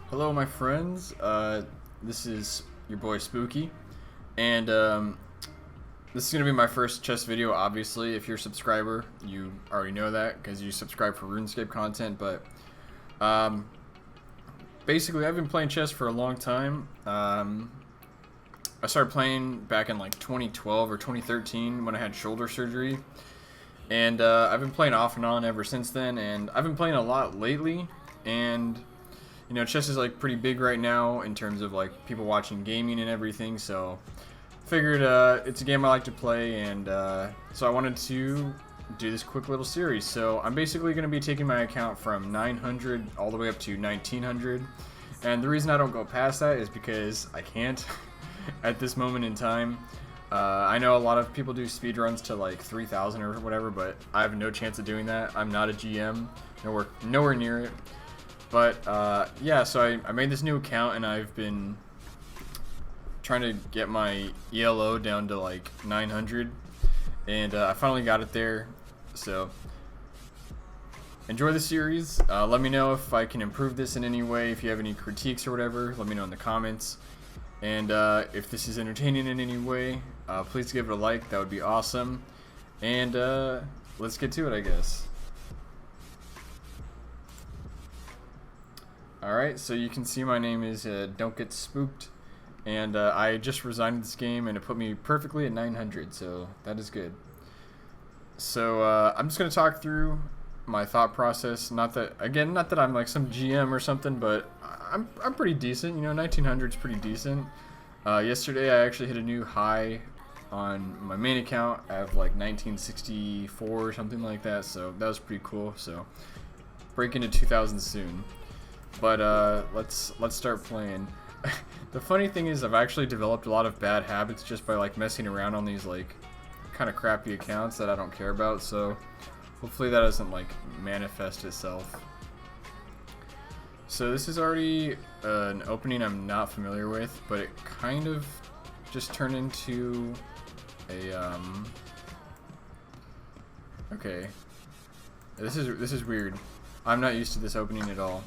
Hello, my friends. This is your boy Spooky, and this is gonna be my first chess video. Obviously, if you're a subscriber, you already know that because you subscribe for RuneScape content. But um, basically, I've been playing chess for a long time. I started playing back in like 2012 or 2013 when I had shoulder surgery, and I've been playing off and on ever since then. And I've been playing a lot lately, and you know, chess is like pretty big right now in terms of like people watching gaming and everything. So figured it's a game I like to play, and so I wanted to do this quick little series. So I'm basically going to be taking my account from 900 all the way up to 1900, and the reason I don't go past that is because I can't at this moment in time. I know a lot of people do speedruns to like 3000 or whatever, but I have no chance of doing that. I'm not a GM, nowhere near it. But yeah, so I made this new account, and I've been trying to get my ELO down to like 900, and I finally got it there. So enjoy the series. Let me know if I can improve this in any way. If you have any critiques or whatever, let me know in the comments. And if this is entertaining in any way, please give it a like. That would be awesome. And let's get to it, I guess. Alright, so you can see my name is Don't Get Spooked, and I just resigned this game, and it put me perfectly at 900, so that is good. So I'm just going to talk through my thought process. Not that I'm like some GM or something, but I'm pretty decent. You know, 1900 is pretty decent. Yesterday I actually hit a new high on my main account. I have like 1964 or something like that, so that was pretty cool. So break into 2000 soon. But let's start playing. The funny thing is, I've actually developed a lot of bad habits just by like messing around on these like kind of crappy accounts that I don't care about. So hopefully that doesn't like manifest itself. So this is already an opening I'm not familiar with, but it kind of just turned into a okay. This is weird. I'm not used to this opening at all.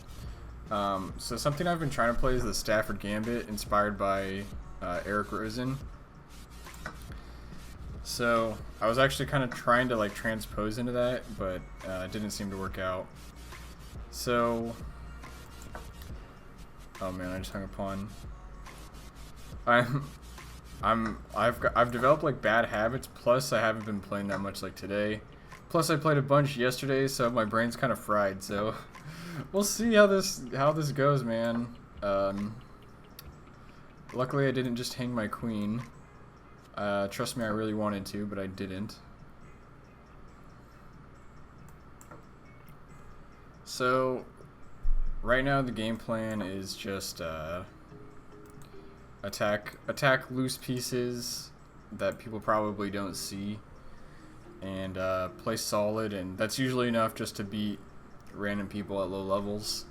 So something I've been trying to play is the Stafford Gambit, inspired by Eric Rosen. So I was actually kind of trying to like transpose into that, but it didn't seem to work out. So, oh man, I just hung a pawn. I've developed like bad habits. Plus, I haven't been playing that much like today. Plus, I played a bunch yesterday, so my brain's kind of fried. So. We'll see how this goes, man. Luckily, I didn't just hang my queen. Trust me, I really wanted to, but I didn't. So, right now the game plan is just attack loose pieces that people probably don't see, and play solid, and that's usually enough just to beat random people at low levels,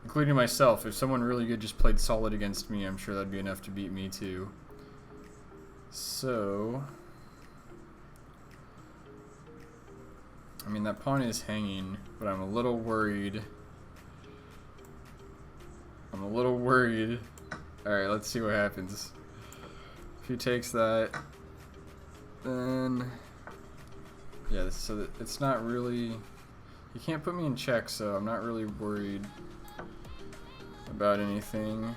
including myself. If someone really good just played solid against me, I'm sure that'd be enough to beat me too. So, I mean, that pawn is hanging, but I'm a little worried. Alright, let's see what happens. If he takes that, then yeah, so it's not really. He can't put me in check, so I'm not really worried about anything.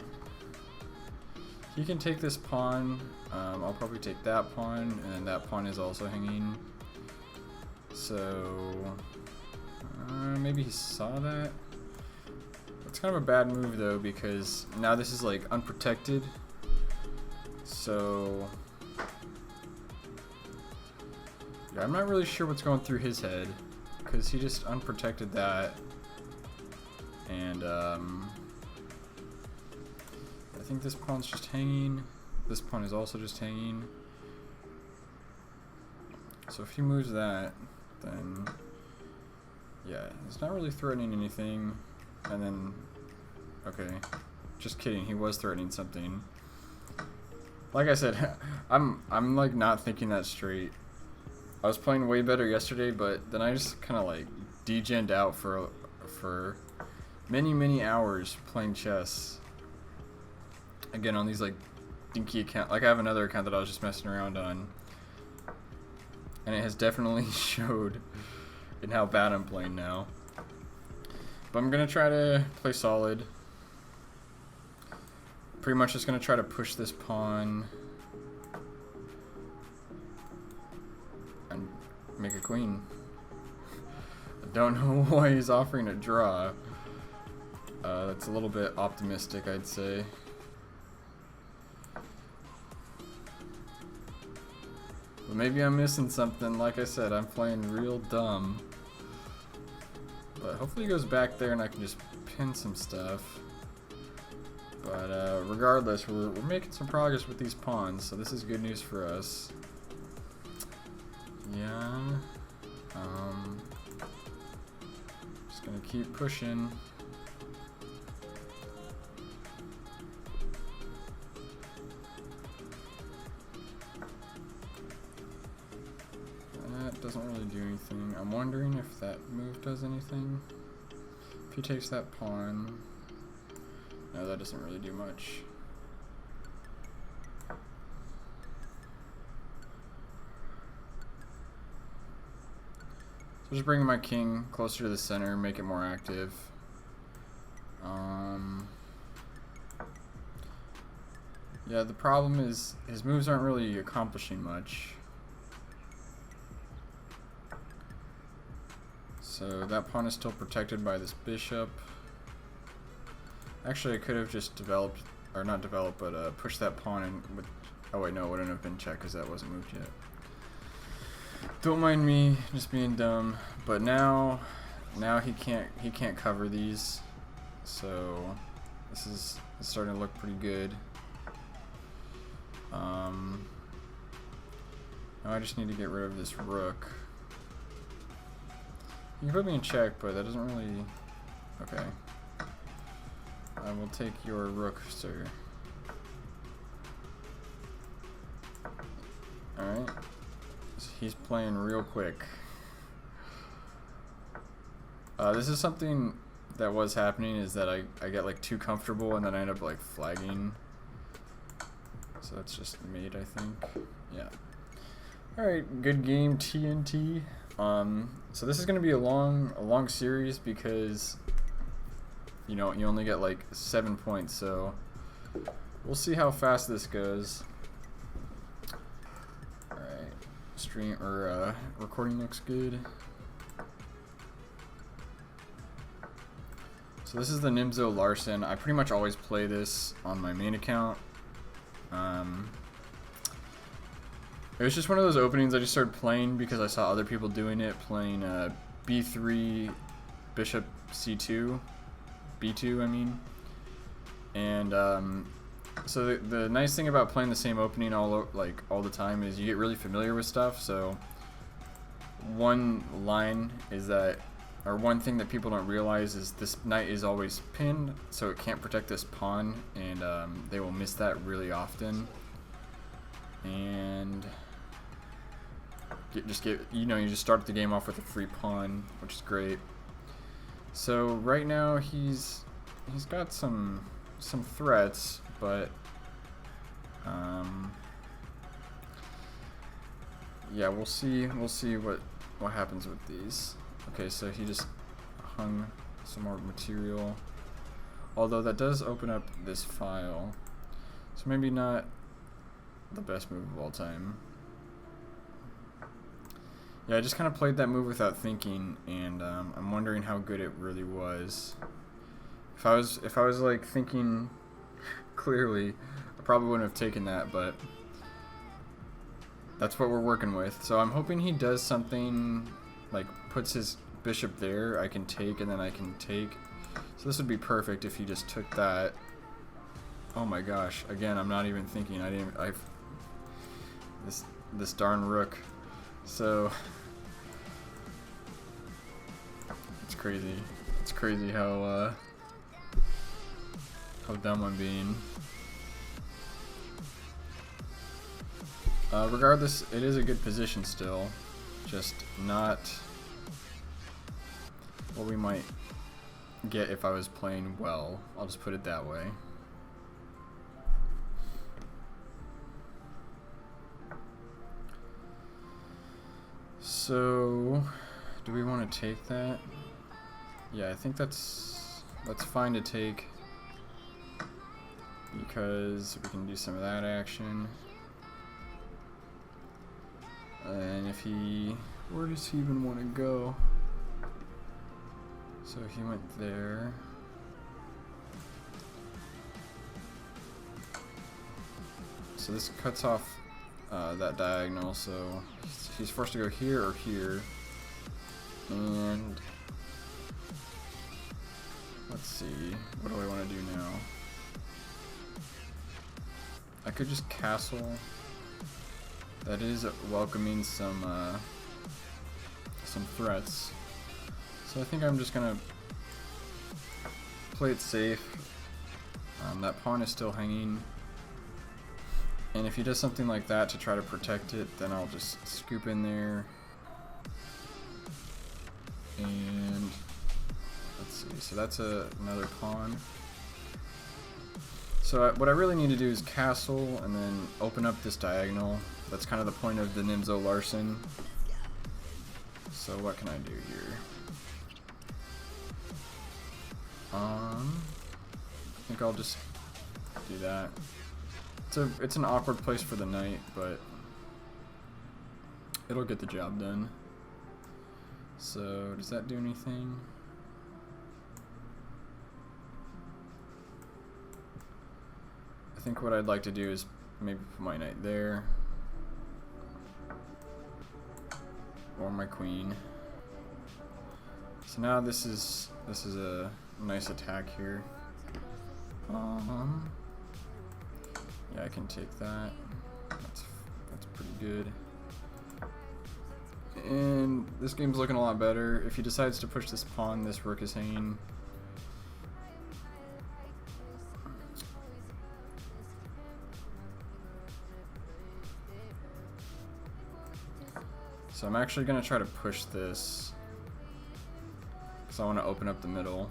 He can take this pawn. I'll probably take that pawn, and that pawn is also hanging. So maybe he saw that. It's kind of a bad move though, because now this is like unprotected. So yeah, I'm not really sure what's going through his head, because he just unprotected that, and I think this pawn's just hanging. This pawn is also just hanging. So if he moves that, then yeah, it's not really threatening anything. And then, okay, just kidding, he was threatening something. Like I said, I'm like not thinking that straight. I was playing way better yesterday, but then I just kind of like degened out for many hours playing chess. Again, on these like dinky account. Like I have another account that I was just messing around on, and it has definitely showed in how bad I'm playing now. But I'm gonna try to play solid. Pretty much just gonna try to push this pawn and make a queen. I don't know why he's offering a draw. That's a little bit optimistic, I'd say. But maybe I'm missing something. Like I said, I'm playing real dumb. But hopefully he goes back there and I can just pin some stuff. But regardless, we're making some progress with these pawns, so this is good news for us. Yeah. Just gonna keep pushing. That doesn't really do anything. I'm wondering if that move does anything. If he takes that pawn. No, that doesn't really do much. So just bringing my king closer to the center, make it more active. Yeah, the problem is his moves aren't really accomplishing much. So that pawn is still protected by this bishop. Actually, I could have just developed, or not developed, but pushed that pawn in with. Oh wait, no, it wouldn't have been checked because that wasn't moved yet. Don't mind me just being dumb, but now he can't cover these, so this is starting to look pretty good. Now I just need to get rid of this rook. You can put me in check, but that doesn't really. Okay. I will take your rook, sir. Alright. He's playing real quick. This is something that was happening, is that I get like too comfortable and then I end up like flagging. So that's just mate, I think. Yeah. Alright, good game, TNT. So this is gonna be a long series because you know you only get like 7 points, so we'll see how fast this goes. Alright, stream or recording looks good. So this is the Nimzo Larson. I pretty much always play this on my main account. It was just one of those openings I just started playing because I saw other people doing it, playing B3, Bishop C2, B2 I mean. And so the nice thing about playing the same opening all the time is you get really familiar with stuff. So one line is that, or one thing that people don't realize is this knight is always pinned, so it can't protect this pawn, and they will miss that really often. And you just start the game off with a free pawn, which is great. So right now he's got some threats, but yeah, we'll see what happens with these. Okay, so he just hung some more material, although that does open up this file, so maybe not the best move of all time. Yeah, I just kind of played that move without thinking, and I'm wondering how good it really was. If I was like thinking clearly, I probably wouldn't have taken that, but that's what we're working with. So I'm hoping he does something like puts his bishop there, I can take, and then I can take. So this would be perfect if he just took that. Oh my gosh, again, I'm not even thinking. This darn rook. So it's crazy. It's crazy how dumb I'm being. Regardless, it is a good position still, just not what we might get if I was playing well. I'll just put it that way. So, do we want to take that? Yeah, I think that's fine to take because we can do some of that action. And if he, where does he even want to go? So he went there. So this cuts off that diagonal, so he's forced to go here or here. And let's see, what do I want to do now? I could just castle. That is welcoming some threats. So I think I'm just gonna play it safe. That pawn is still hanging. And if he does something like that to try to protect it, then I'll just scoop in there. And let's see, so that's another pawn. So what I really need to do is castle and then open up this diagonal. That's kind of the point of the Nimzo Larsen. So what can I do here? I think I'll just do that. It's an awkward place for the knight, but it'll get the job done. So does that do anything? I think what I'd like to do is maybe put my knight there. Or my queen. So now this is a nice attack here. Yeah, I can take that. That's pretty good. And this game's looking a lot better. If he decides to push this pawn, this rook is hanging. So I'm actually going to try to push this because I want to open up the middle.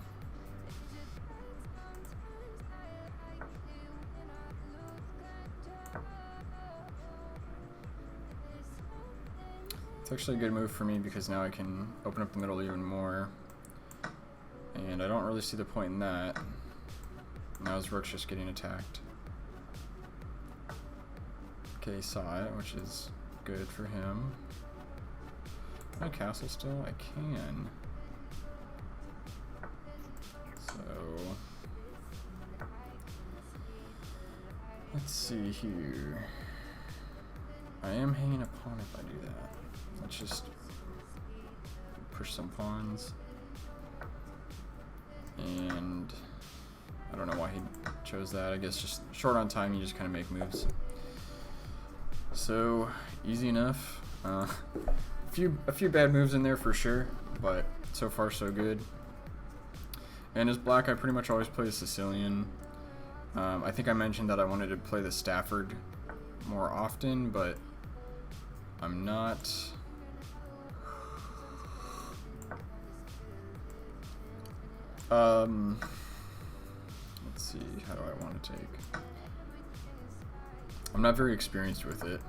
It's actually a good move for me because now I can open up the middle even more. And I don't really see the point in that. Now his rook's just getting attacked. Okay, he saw it, which is good for him. Can I castle still? I can. So let's see here. I am hanging a pawn if I do that. Let's just push some pawns. And I don't know why he chose that. I guess just short on time, you just kind of make moves. So easy enough. A few bad moves in there for sure, but so far so good. And as black, I pretty much always play the Sicilian. I think I mentioned that I wanted to play the Stafford more often, but I'm not. Let's see, how do I want to take? I'm not very experienced with it.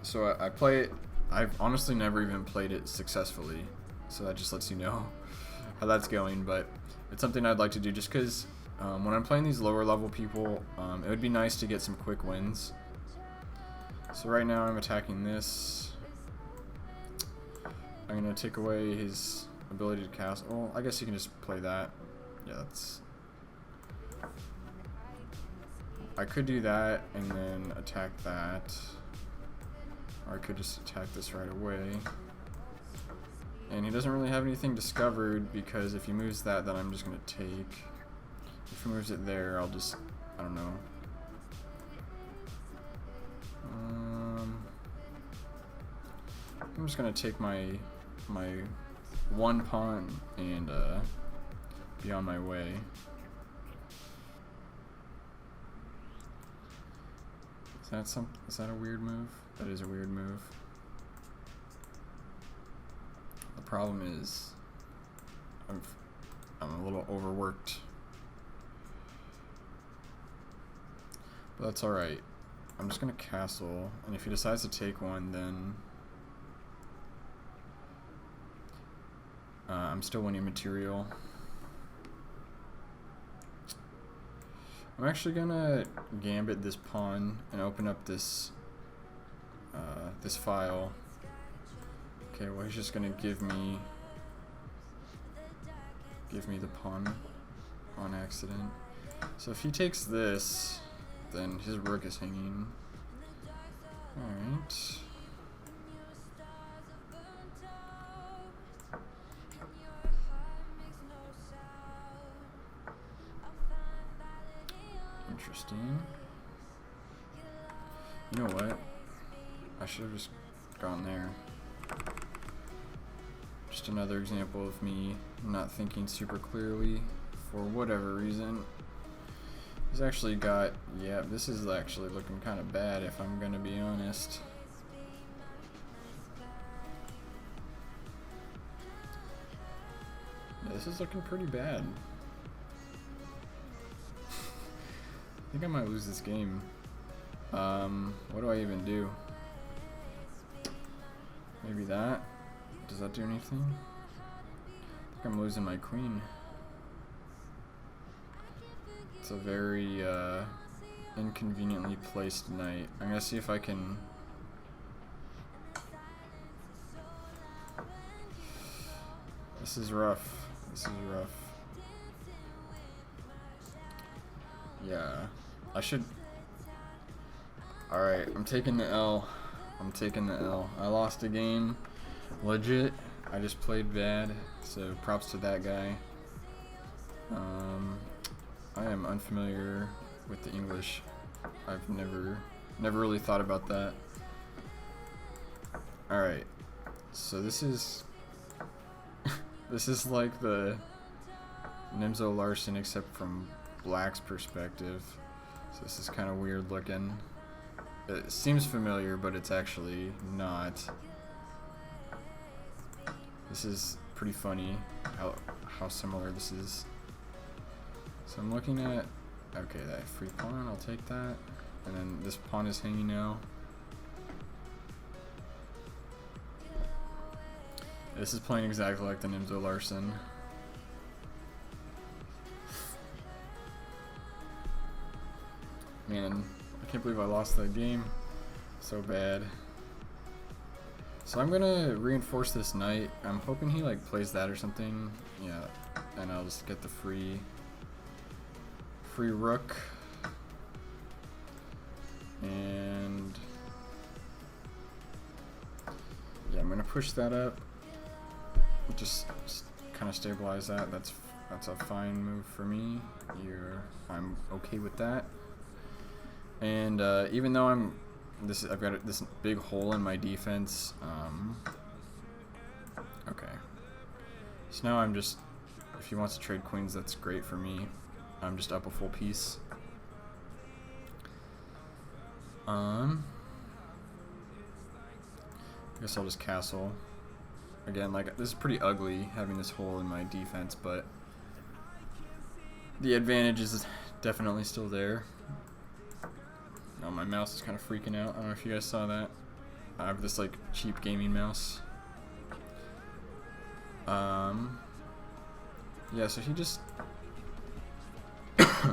So I play it, I've honestly never even played it successfully. So that just lets you know how that's going, but it's something I'd like to do just because when I'm playing these lower level people, it would be nice to get some quick wins. So right now I'm attacking this. I'm going to take away his ability to cast. Well, I guess you can just play that. Yeah, that's. I could do that and then attack that. Or I could just attack this right away. And he doesn't really have anything discovered because if he moves that, then I'm just going to take. If he moves it there, I'll just. I don't know. I'm just going to take my one pawn and be on my way. Is that a weird move? That is a weird move. The problem is I'm a little overworked. But that's alright. I'm just gonna castle, and if he decides to take one, then I'm still winning material. I'm actually gonna gambit this pawn and open up this this file. Okay, well he's just gonna give me the pawn on accident. So if he takes this, then his rook is hanging. Alright. Interesting. You know what? I should have just gone there. Just another example of me not thinking super clearly for whatever reason. He's actually got, yeah, this is actually looking kind of bad if I'm gonna be honest. Yeah, this is looking pretty bad. I think I might lose this game. What do I even do? Maybe that? Does that do anything? I think I'm losing my queen. It's a very inconveniently placed knight. I'm gonna see if I can. This is rough. This is rough. Yeah, I should. Alright, I'm taking the L. I'm taking the L. I lost a game. Legit. I just played bad. So props to that guy. I am unfamiliar with the English. I've never really thought about that. Alright. So this is this is like the Nimzo Larsen except from Black's perspective. So this is kind of weird looking. It seems familiar, but it's actually not. This is pretty funny how similar this is. So I'm looking at, okay, that free pawn, I'll take that. And then this pawn is hanging now. This is playing exactly like the Nimzo Larsen. Man, I can't believe I lost that game. So bad. So I'm gonna reinforce this knight. I'm hoping he like plays that or something. Yeah, and I'll just get the free rook. And yeah, I'm gonna push that up. Just kind of stabilize that. That's a fine move for me. I'm okay with that. And even though I've got this big hole in my defense. Okay. So now I'm just, if he wants to trade queens, that's great for me. I'm just up a full piece. I guess I'll just castle. Again, like, this is pretty ugly having this hole in my defense, but the advantage is definitely still there. Oh, my mouse is kind of freaking out. I don't know if you guys saw that. I have this like cheap gaming mouse. Yeah, so he just let's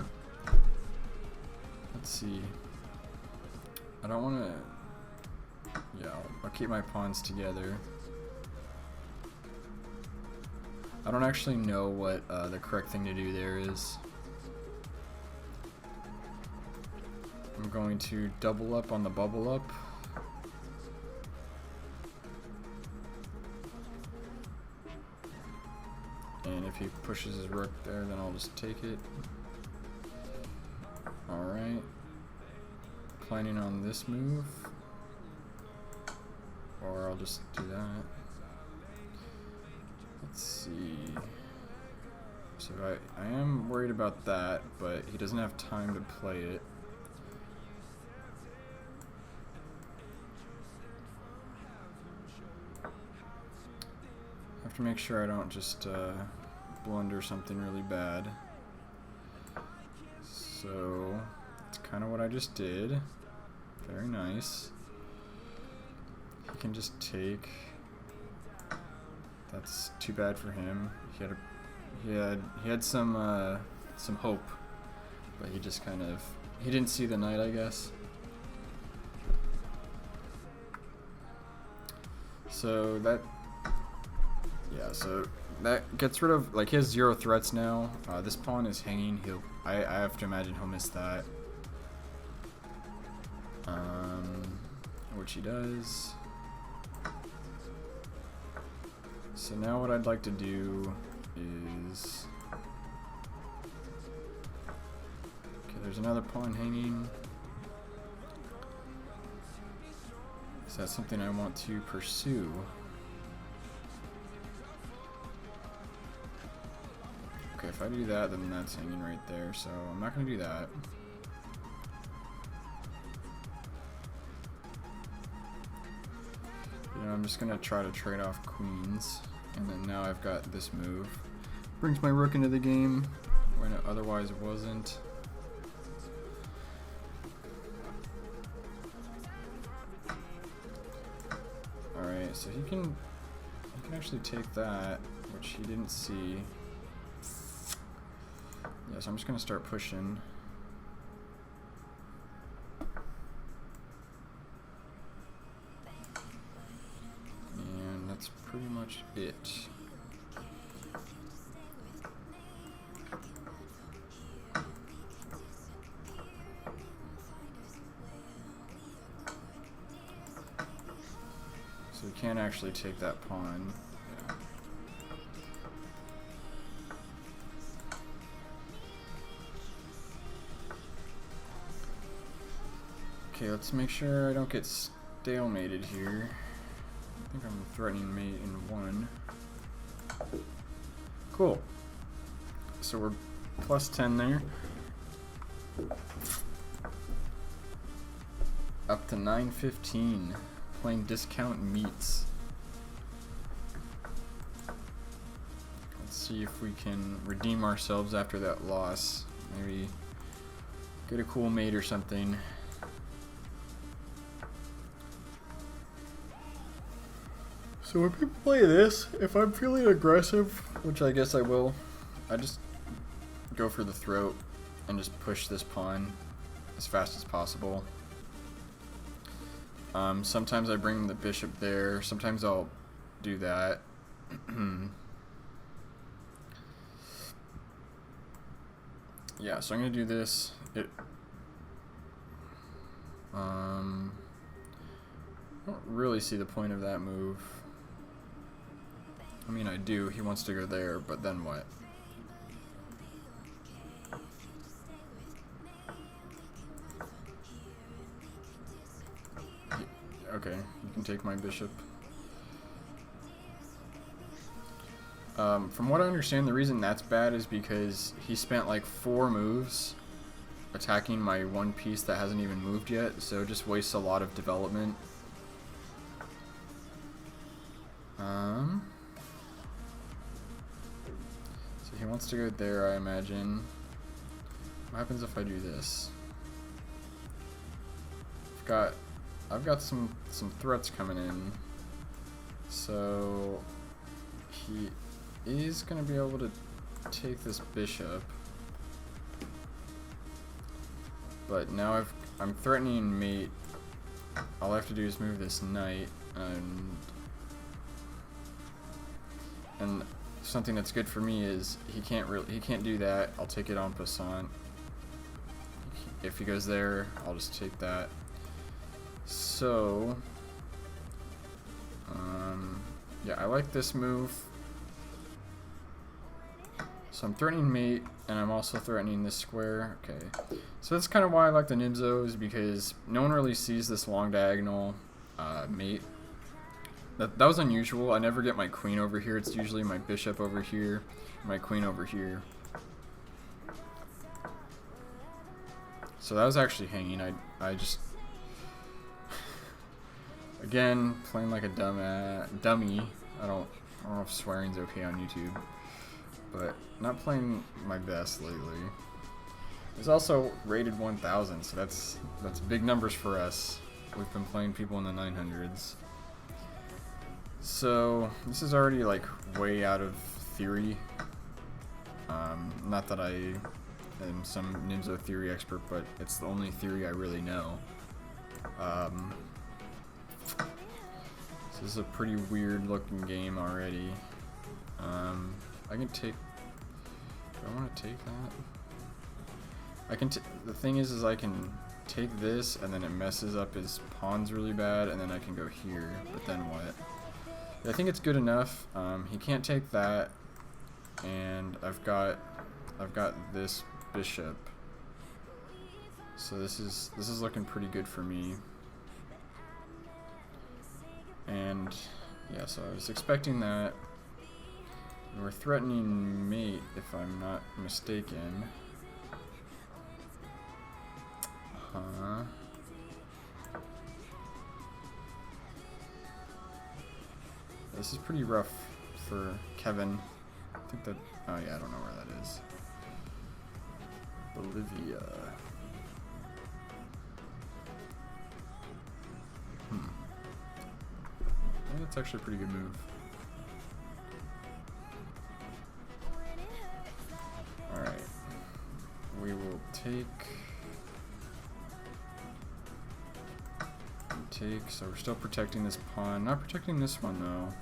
see. I don't want to. Yeah, I'll keep my pawns together. I don't actually know what the correct thing to do there is. I'm going to double up on the bubble up. And if he pushes his rook there, then I'll just take it. Alright. Planning on this move. Or I'll just do that. Let's see. So I am worried about that, but he doesn't have time to play it. I have to make sure I don't just blunder something really bad. So that's kind of what I just did. Very nice. He can just take. That's too bad for him. He had some hope, but he just kind of he didn't see the knight, I guess. So that gets rid of, like, he has 0 threats now. This pawn is hanging. I have to imagine he'll miss that. Which he does. So now what I'd like to do is, okay, there's another pawn hanging. Is that something I want to pursue? Okay, if I do that, then that's hanging right there, so I'm not going to do that. You know, I'm just going to try to trade off queens, and then now I've got this move. Brings my rook into the game when it otherwise wasn't. Alright, so he can actually take that, which he didn't see. Yeah, so I'm just going to start pushing. And that's pretty much it. So we can't actually take that pawn. Yeah. Okay, let's make sure I don't get stalemated here. I think I'm threatening mate in 1. Cool. So we're plus 10 there. Up to 915. Playing discount meats. Let's see if we can redeem ourselves after that loss. Maybe get a cool mate or something. So when people play this, if I'm feeling aggressive, which I guess I will, I just go for the throat and just push this pawn as fast as possible. Sometimes I bring the bishop there, sometimes I'll do that. Yeah, so I'm going to do this. I don't really see the point of that move. I mean, I do. He wants to go there, but then what? Okay, you can take my bishop. From what I understand, the reason that's bad is because he spent like 4 moves attacking my one piece that hasn't even moved yet, so it just wastes a lot of development. So he wants to go there, I imagine. What happens if I do this? I've got some threats coming in, so he is going to be able to take this bishop, but now I'm threatening mate. All I have to do is move this knight, and something that's good for me is he can't do that. I'll take it en passant. If he goes there, I'll just take that. So, yeah, I like this move. So I'm threatening mate, and I'm also threatening this square. Okay, so that's kind of why I like the Nimzos, because no one really sees this long diagonal mate. That was unusual. I never get my queen over here. It's usually my bishop over here, my queen over here. So that was actually hanging. I just... Again, playing like a dummy. I don't know if swearing's okay on YouTube. but not playing my best lately. It's also rated 1000, so that's big numbers for us. We've been playing people in the 900s. So this is already like way out of theory. Not that I am some Ninja theory expert, but it's the only theory I really know. So this is a pretty weird looking game already. I can take. Do I want to take that? I can. The thing is I can take this, and then it messes up his pawns really bad, and then I can go here. But then what? I think it's good enough. He can't take that, and I've got this bishop. So this is looking pretty good for me. And yeah, so I was expecting that. And we're threatening mate, if I'm not mistaken. This is pretty rough for Kevin. I think that. Oh yeah, I don't know where that is. Bolivia. Yeah, that's actually a pretty good move. Alright. We will take. So we're still protecting this pawn. Not protecting this one though.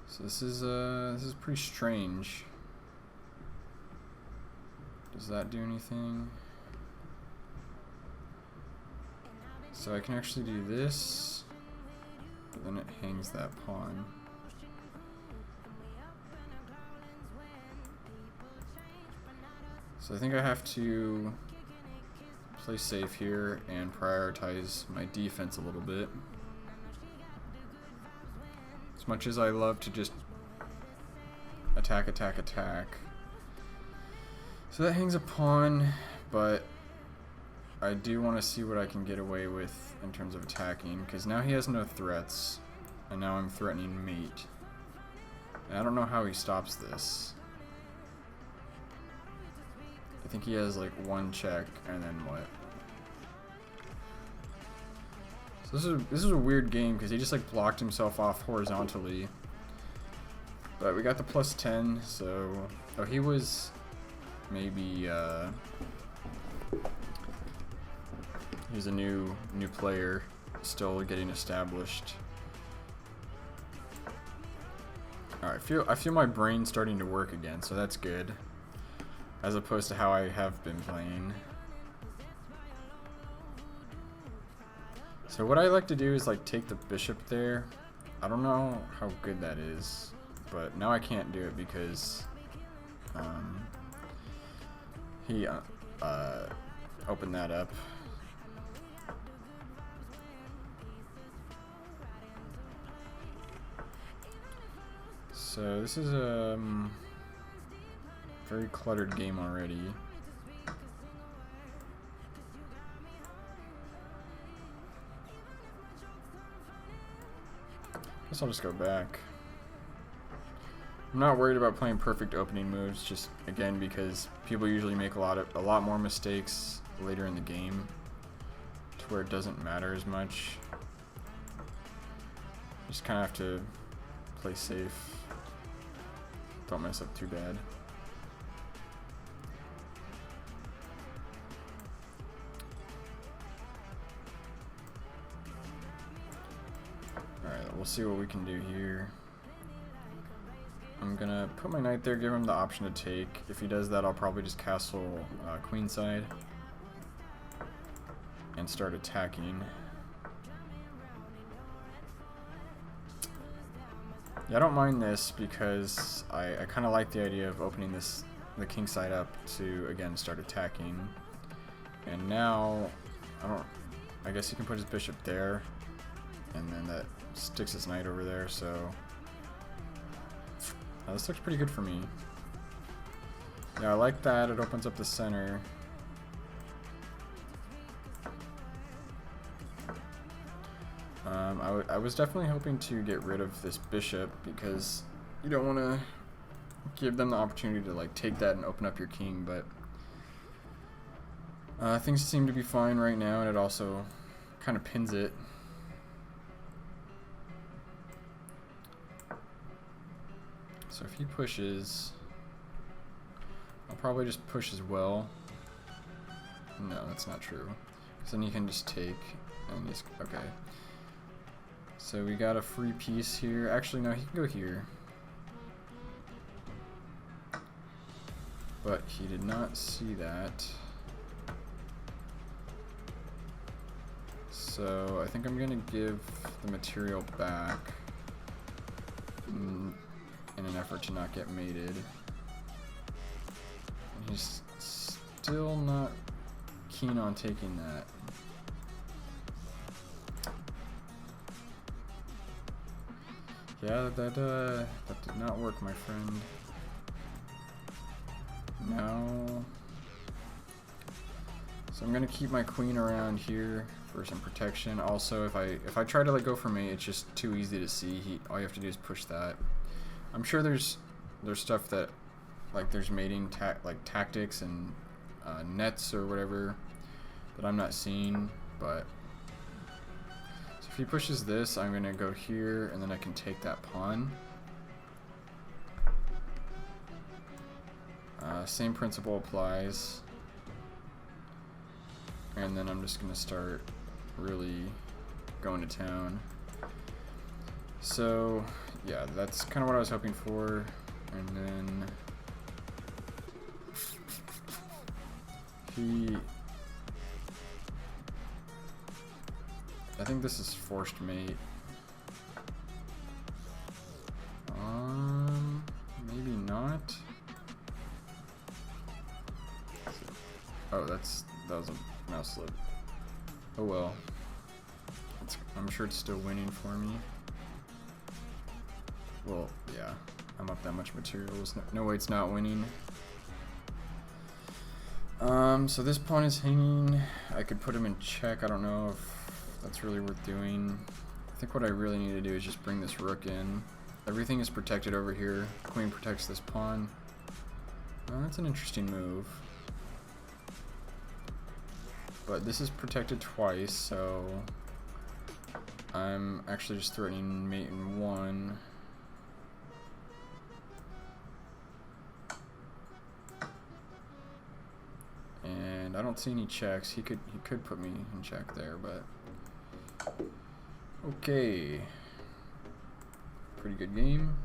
So this is pretty strange. Does that do anything? So I can actually do this, but then it hangs that pawn. So I think I have to play safe here and prioritize my defense a little bit. As much as I love to just attack, attack, attack. So that hangs a pawn, but I do want to see what I can get away with in terms of attacking, because now he has no threats, and now I'm threatening mate. And I don't know how he stops this. I think he has like one check, and then what? So this is a weird game because he just like blocked himself off horizontally. But we got the +10, so oh, he was maybe he's a new player, still getting established. All right, I feel my brain starting to work again, so that's good. As opposed to how I have been playing. So what I like to do is like take the bishop there. I don't know how good that is, but now I can't do it because he opened that up. So this is a very cluttered game already. Guess I'll just go back. I'm not worried about playing perfect opening moves, just again because people usually make a lot more mistakes later in the game to where it doesn't matter as much. Just kind of have to play safe. Don't mess up too bad. We'll see what we can do here. I'm gonna put my knight there, give him the option to take. If he does that, I'll probably just castle queenside and start attacking. Yeah, I don't mind this because I kind of like the idea of opening the king side up to again start attacking. And now I guess he can put his bishop there, and then that sticks his knight over there, so this looks pretty good for me. Yeah, I like that. It opens up the center. I was definitely hoping to get rid of this bishop because you don't want to give them the opportunity to like take that and open up your king, but things seem to be fine right now, and it also kind of pins it. So if he pushes, I'll probably just push as well. No, that's not true. Because then you can just take, and he's, okay. So we got a free piece here. Actually, no, he can go here. But he did not see that. So I think I'm gonna give the material back in an effort to not get mated. And he's still not keen on taking that. Yeah, that did not work, my friend. No. So I'm gonna keep my queen around here for some protection. Also, if I try to like go for mate, it's just too easy to see. All you have to do is push that. I'm sure there's stuff that like there's mating tactics and nets or whatever that I'm not seeing, but so if he pushes this, I'm gonna go here and then I can take that pawn. Same principle applies, and then I'm just gonna start really going to town. So yeah, that's kind of what I was hoping for. And then I think this is forced mate. Maybe not. Oh, that was a mouse slip. Oh well. I'm sure it's still winning for me. Well, yeah. I'm up that much materials. No way it's not winning. So this pawn is hanging. I could put him in check. I don't know if that's really worth doing. I think what I really need to do is just bring this rook in. Everything is protected over here. Queen protects this pawn. That's an interesting move. But this is protected twice, so I'm actually just threatening mate in one. And I don't see any checks. He could put me in check there, but okay. Pretty good game.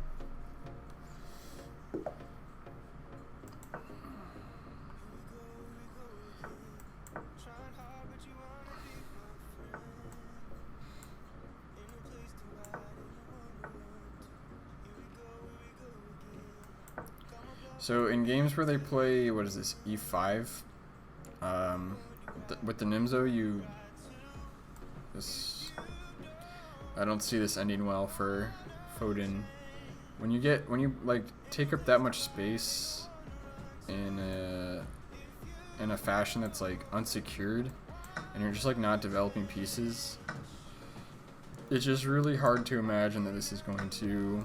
So in games where they play, what is this, E5, with the Nimzo, I don't see this ending well for Foden. When you like take up that much space in a fashion that's like unsecured, and you're just like not developing pieces, it's just really hard to imagine that this is going to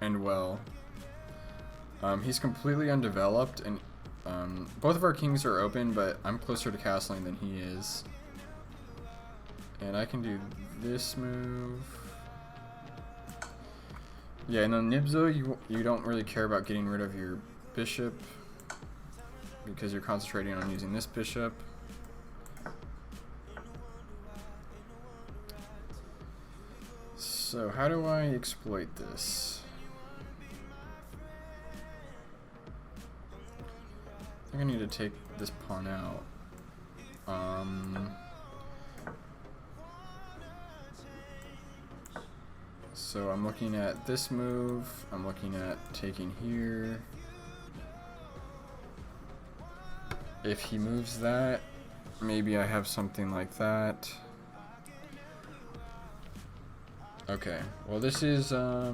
end well. He's completely undeveloped, and both of our kings are open, but I'm closer to castling than he is. And I can do this move. Yeah, and then Nibzo, you don't really care about getting rid of your bishop because you're concentrating on using this bishop. So how do I exploit this? I think I need to take this pawn out. So I'm looking at this move, I'm looking at taking here. If he moves that, maybe I have something like that. Okay, well this is I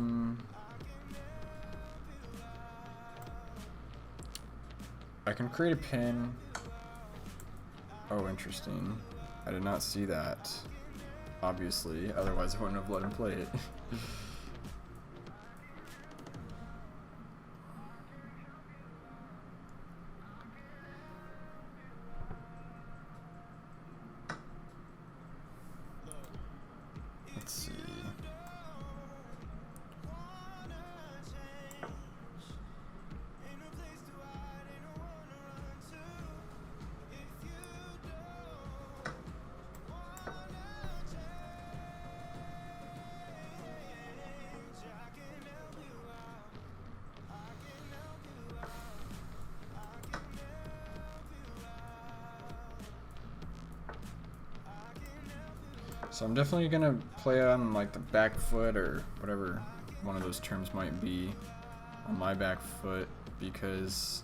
can create a pin. Oh, interesting. I did not see that, obviously, otherwise I wouldn't have let him play it. Let's see. So I'm definitely gonna play on like the back foot or whatever one of those terms might be on my back foot, because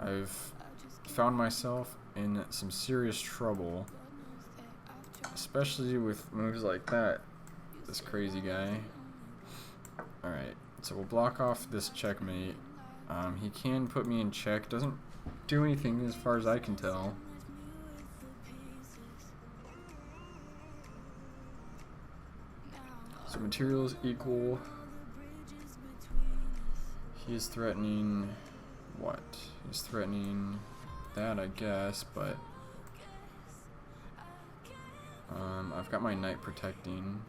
I've found myself in some serious trouble, especially with moves like that. This crazy guy. Alright, so we'll block off this checkmate. He can put me in check, doesn't do anything as far as I can tell. So materials equal. He is threatening what? He's threatening that, I guess, but I've got my knight protecting.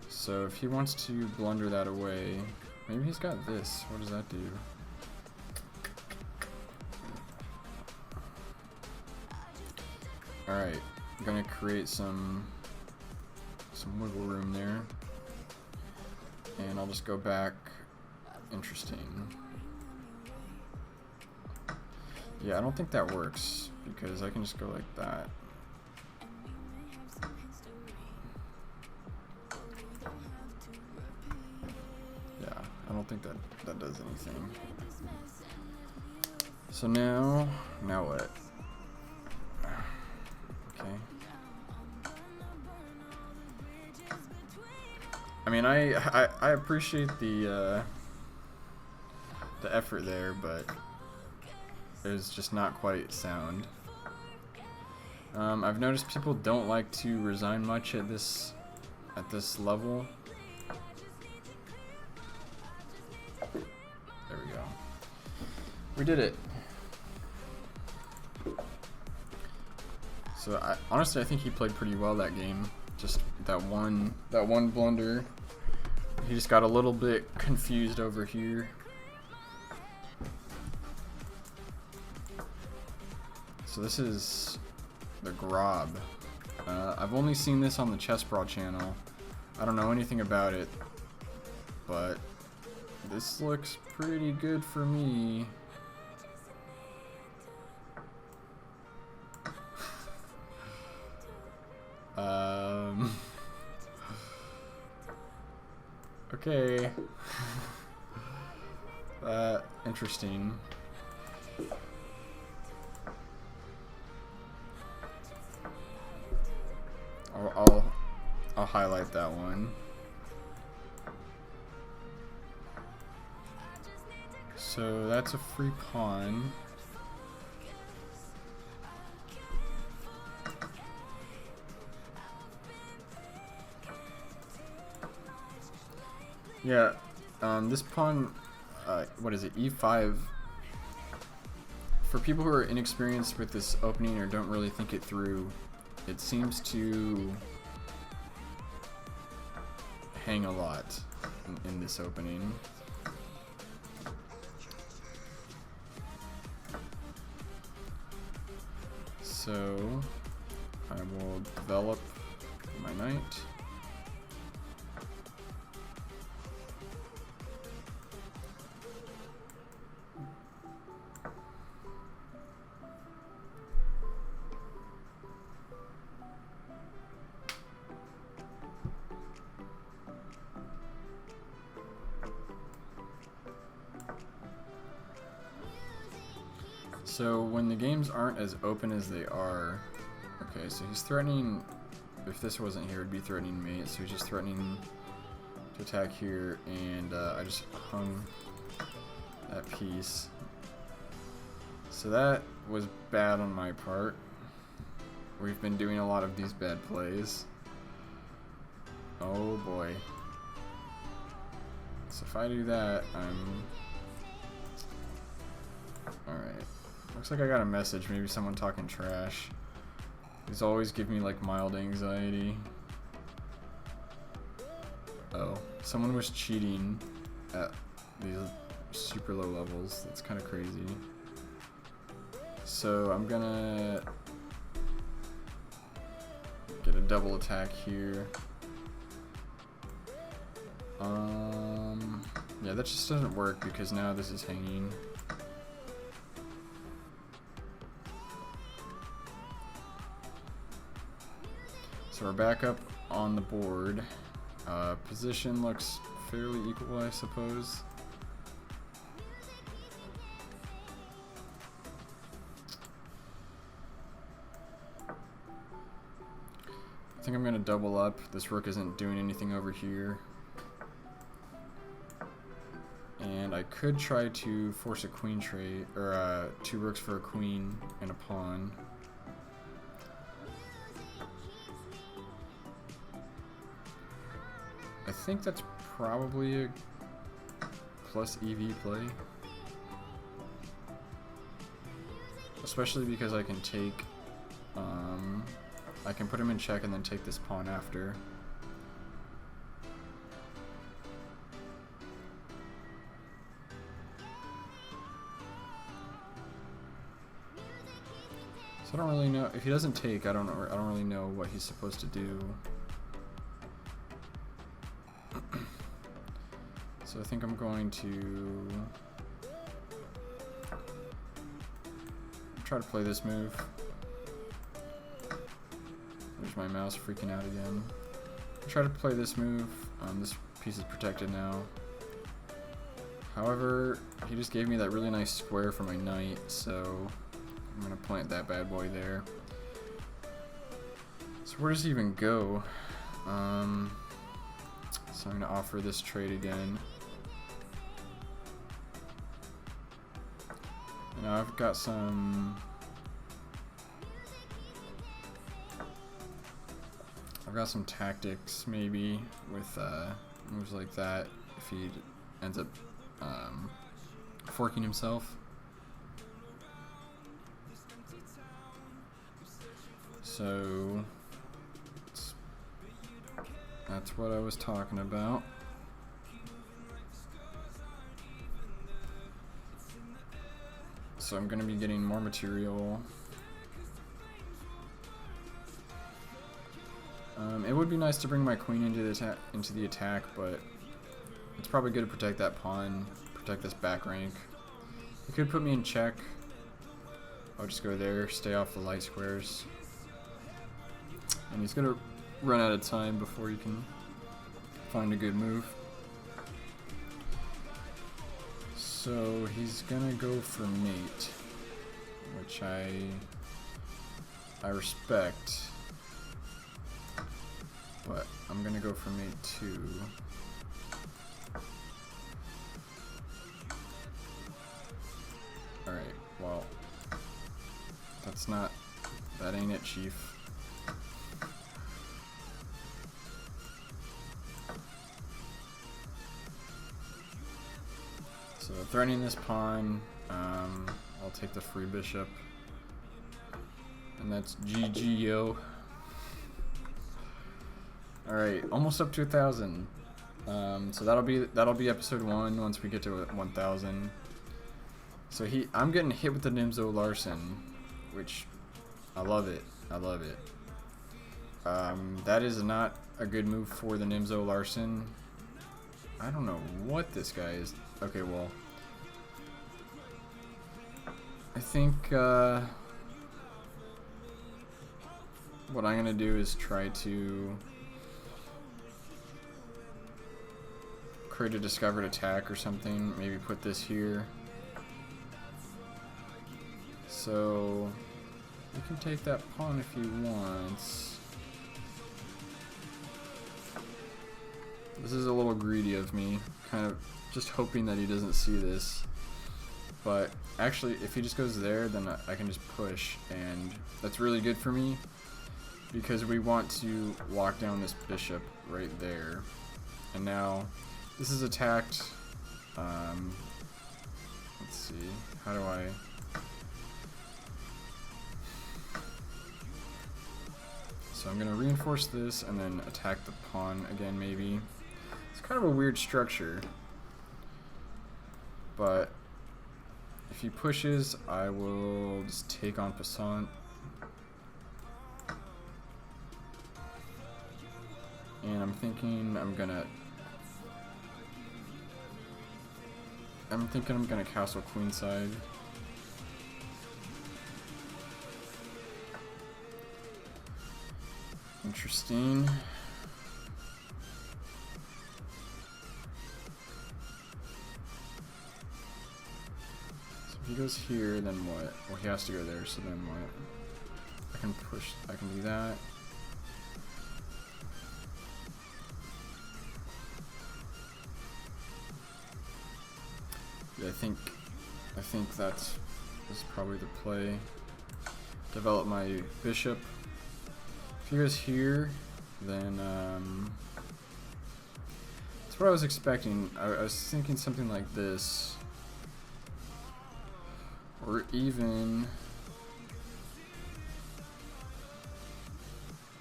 So if he wants to blunder that away, maybe he's got this. What does that do? Alright, I'm gonna create some wiggle room there. And I'll just go back. Interesting. Yeah, I don't think that works, because I can just go like that. Yeah, I don't think that does anything. So now what? Okay. I mean, I appreciate the effort there, but it was just not quite sound. I've noticed people don't like to resign much at this level. There we go. We did it. So honestly, I think he played pretty well that game. Just that one blunder. He just got a little bit confused over here. So this is the Grob. I've only seen this on the Chess Brawl channel. I don't know anything about it, but this looks pretty good for me. Okay. Interesting. I'll highlight that one. So that's a free pawn. Yeah, this pawn, what is it, e5, for people who are inexperienced with this opening or don't really think it through, it seems to hang a lot in this opening. So I will develop my knight. So when the games aren't as open as they are, okay, so he's threatening, if this wasn't here, it'd be threatening mate, so he's just threatening to attack here, and I just hung that piece. So that was bad on my part. We've been doing a lot of these bad plays. Oh boy. So if I do that, I'm... Alright. Looks like I got a message. Maybe someone talking trash. These always give me like mild anxiety. Oh. Someone was cheating at these super low levels. That's kind of crazy. So I'm gonna get a double attack here. Yeah, that just doesn't work because now this is hanging. So we're back up on the board. Position looks fairly equal, I suppose. I think I'm gonna double up. This rook isn't doing anything over here. And I could try to force a queen trade, or 2 rooks for a queen and a pawn. I think that's probably a plus EV play. Especially because I can take, I can put him in check and then take this pawn after. So I don't really know if he doesn't take. I don't really know what he's supposed to do. So I think I'm going to try to play this move. There's my mouse freaking out again. Try to play this move. This piece is protected now. However, he just gave me that really nice square for my knight, so I'm gonna plant that bad boy there. So where does he even go? So I'm gonna offer this trade again. And I've got some tactics maybe with moves like that if he ends up forking himself. So that's what I was talking about. So I'm going to be getting more material. It would be nice to bring my queen into the attack, but it's probably good to protect that pawn, protect this back rank. He could put me in check. I'll just go there, stay off the light squares. And he's going to run out of time before he can find a good move. So he's gonna go for mate, which I respect, but I'm gonna go for mate too. All right, well, that ain't it, chief. So threatening this pawn, I'll take the free bishop, and that's GG, yo. All right, almost up to 1,000. So that'll be episode 1 once we get to 1,000. So I'm getting hit with the Nimzo Larsen, which I love it. I love it. That is not a good move for the Nimzo Larsen. I don't know what this guy is. Okay, well, I think what I'm gonna do is try to create a discovered attack or something. Maybe put this here. So you can take that pawn if he wants. This is a little greedy of me, kind of just hoping that he doesn't see this. But actually, if he just goes there, then I can just push, and that's really good for me because we want to lock down this bishop right there. And now this is attacked. Let's see, how do I... So I'm gonna reinforce this and then attack the pawn again, maybe. It's kind of a weird structure, but if he pushes, I will just take on passant. And I'm thinking I'm gonna castle queenside. Interesting. So if he goes here, then what? Well, he has to go there, so then what? I can push, I can do that. Yeah, I think that's probably the play. Develop my bishop. If he goes here, then that's what I was expecting. I was thinking something like this, or even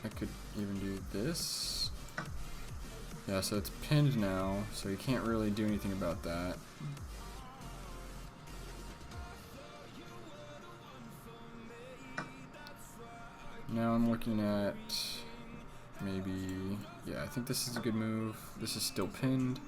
I could even do this. Yeah, so it's pinned now, so you can't really do anything about that. Now I'm looking at maybe, yeah, I think this is a good move. This is still pinned.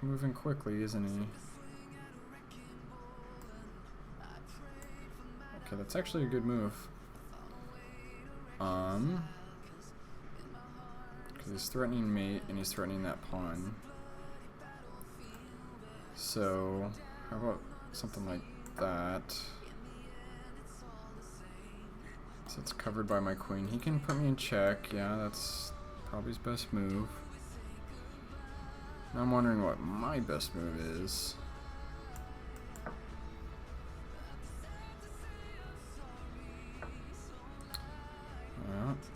Moving quickly, isn't he? Okay, that's actually a good move. Because he's threatening mate and he's threatening that pawn. So, how about something like that? So it's covered by my queen. He can put me in check. Yeah, that's probably his best move. Now I'm wondering what my best move is.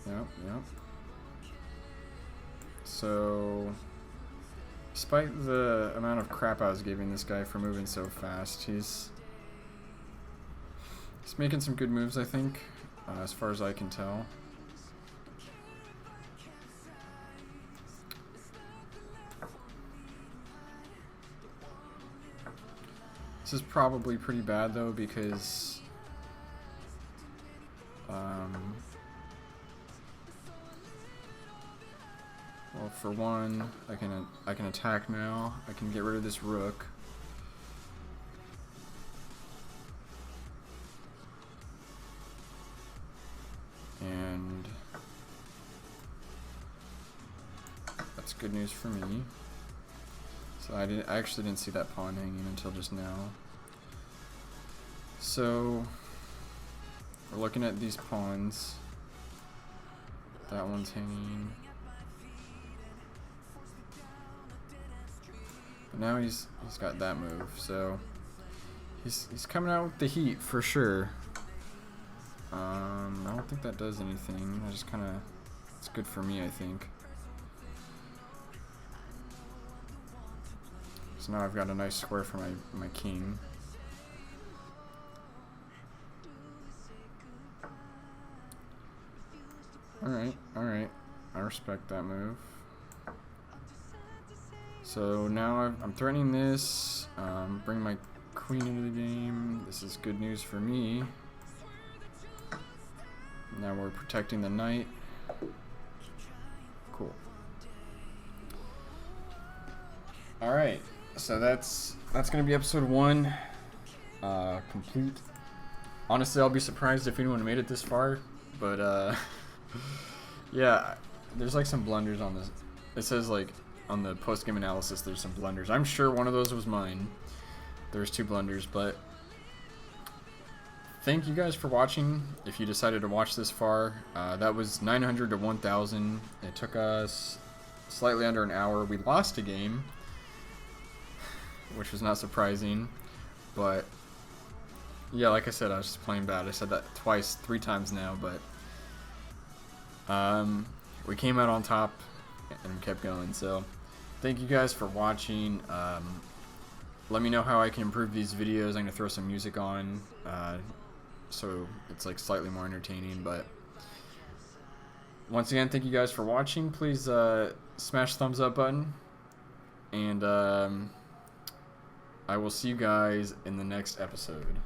Yep. So, despite the amount of crap I was giving this guy for moving so fast, he's making some good moves, I think, as far as I can tell. This is probably pretty bad though, because well, for one, I can attack now. I can get rid of this rook. And that's good news for me. So I actually didn't see that pawn hanging until just now. So we're looking at these pawns. That one's hanging. But now he's got that move, so he's coming out with the heat for sure. I don't think that does anything. I just kind of, it's good for me, I think. So now I've got a nice square for my king. Alright. I respect that move. So now I'm threatening this, bring my queen into the game. This is good news for me. Now we're protecting the knight. Cool. Alright, so that's gonna be episode 1 complete. Honestly, I'll be surprised if anyone made it this far, but yeah, there's like some blunders on this. It says like on the post-game analysis there's some blunders. I'm sure one of those was mine. There's 2 blunders, but thank you guys for watching. If you decided to watch this far, that was 900 to 1,000. It took us slightly under an hour. We lost a game, which was not surprising, but yeah, like I said, I was just playing bad. I said that 3 times now, but we came out on top and kept going. So thank you guys for watching. Let me know how I can improve these videos. I'm gonna throw some music on so it's like slightly more entertaining. But once again, thank you guys for watching. Please smash the thumbs up button, and I will see you guys in the next episode.